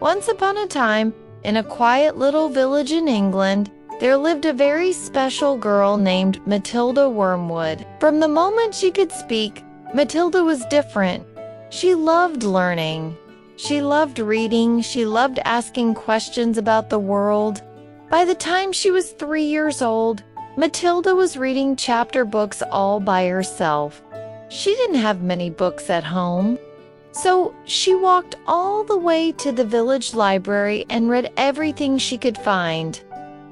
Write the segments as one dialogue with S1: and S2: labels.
S1: Once upon a time, in a quiet little village in England, there lived a very special girl named Matilda Wormwood. From the moment she could speak, Matilda was different. She loved learning. She loved reading. She loved asking questions about the world. By the time she was 3 years old, Matilda was reading chapter books all by herself. She didn't have many books at home. So she walked all the way to the village library and read everything she could find.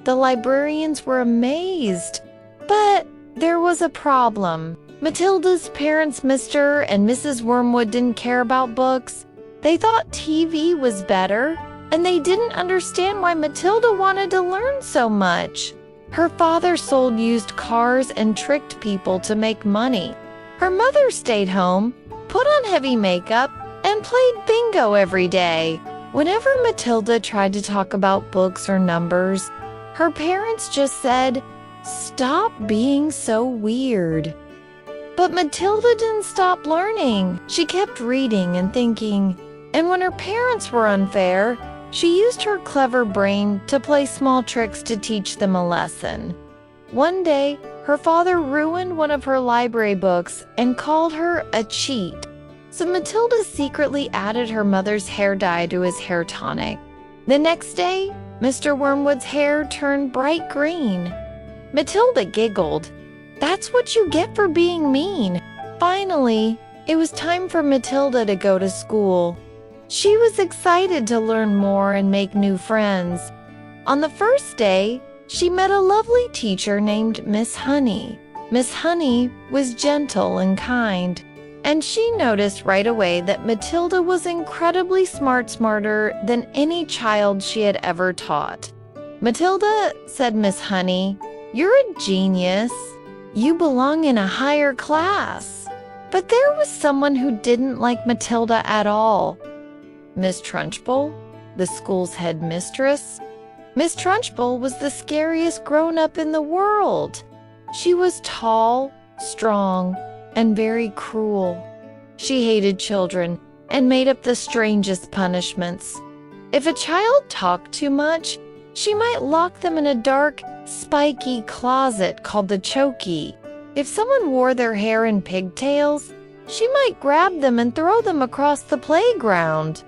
S1: The librarians were amazed. But there was a problem. Matilda's parents, Mr. and Mrs. Wormwood, didn't care about books. They thought TV was better, and they didn't understand why Matilda wanted to learn so much. Her father sold used cars and tricked people to make money. Her mother stayed home, put on heavy makeup, and played bingo every day. Whenever Matilda tried to talk about books or numbers, her parents just said, "Stop being so weird." But Matilda didn't stop learning. She kept reading and thinking, and when her parents were unfair, she used her clever brain to play small tricks to teach them a lesson. One day, her father ruined one of her library books and called her a cheat. So Matilda secretly added her mother's hair dye to his hair tonic. The next day, Mr. Wormwood's hair turned bright green. Matilda giggled. That's what you get for being mean. Finally, it was time for Matilda to go to school. She was excited to learn more and make new friends. On the first day, she met a lovely teacher named Miss Honey. Miss Honey was gentle and kind, and she noticed right away that Matilda was incredibly smarter than any child she had ever taught. "Matilda," said Miss Honey, "you're a genius. You belong in a higher class." But there was someone who didn't like Matilda at all. Miss Trunchbull, the school's head mistress. Miss Trunchbull was the scariest grown-up in the world. She was tall, strong, and very cruel. She hated children and made up the strangest punishments. If a child talked too much, she might lock them in a dark, spiky closet called the chokey. If someone wore their hair in pigtails, she might grab them and throw them across the playground.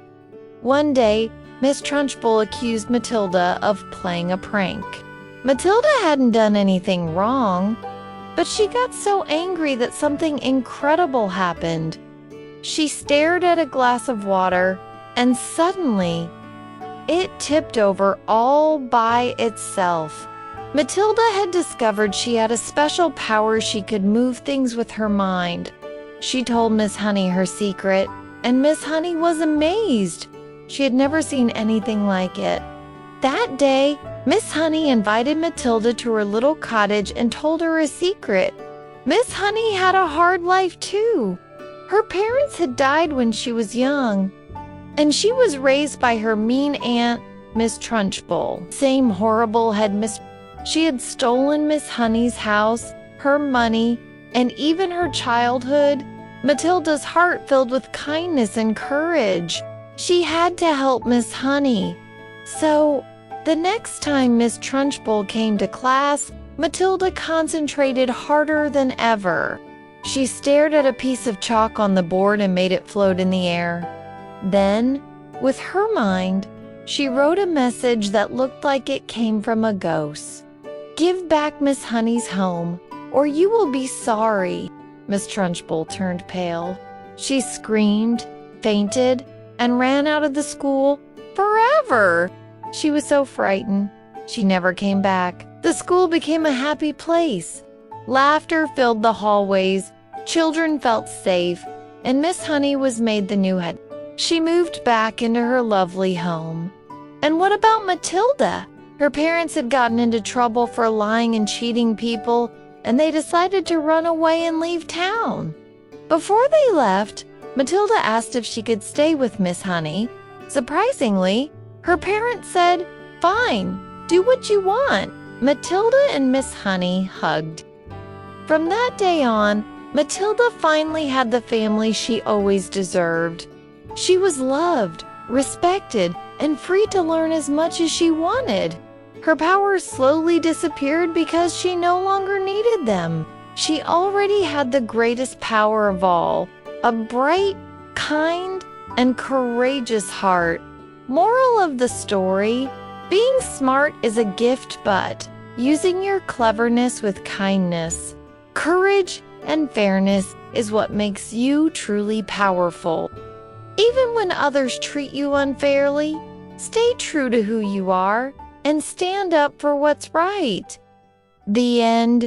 S1: One day, Miss Trunchbull accused Matilda of playing a prank. Matilda hadn't done anything wrong, but she got so angry that something incredible happened. She stared at a glass of water, and suddenly, it tipped over all by itself. Matilda had discovered she had a special power. She could move things with her mind. She told Miss Honey her secret, and Miss Honey was amazed. She had never seen anything like it. That day, Miss Honey invited Matilda to her little cottage and told her a secret. Miss Honey had a hard life too. Her parents had died when she was young, and she was raised by her mean aunt, Miss Trunchbull. Same horrible She had stolen Miss Honey's house, her money, and even her childhood. Matilda's heart filled with kindness and courage. She had to help Miss Honey. So, the next time Miss Trunchbull came to class, Matilda concentrated harder than ever. She stared at a piece of chalk on the board and made it float in the air. Then, with her mind, she wrote a message that looked like it came from a ghost. "Give back Miss Honey's home, or you will be sorry." Miss Trunchbull turned pale. She screamed, fainted, and ran out of the school forever. She was so frightened, she never came back. The school became a happy place. Laughter filled the hallways, children felt safe, and Miss Honey was made the new head. She moved back into her lovely home. And what about Matilda? Her parents had gotten into trouble for lying and cheating people, and they decided to run away and leave town. Before they left, Matilda asked if she could stay with Miss Honey. Surprisingly, her parents said, "Fine, do what you want." Matilda and Miss Honey hugged. From that day on, Matilda finally had the family she always deserved. She was loved, respected, and free to learn as much as she wanted. Her powers slowly disappeared because she no longer needed them. She already had the greatest power of all, a bright, kind, and courageous heart. Moral of the story: being smart is a gift, but using your cleverness with kindness, courage, and fairness is what makes you truly powerful. Even when others treat you unfairly, stay true to who you are and stand up for what's right. The end.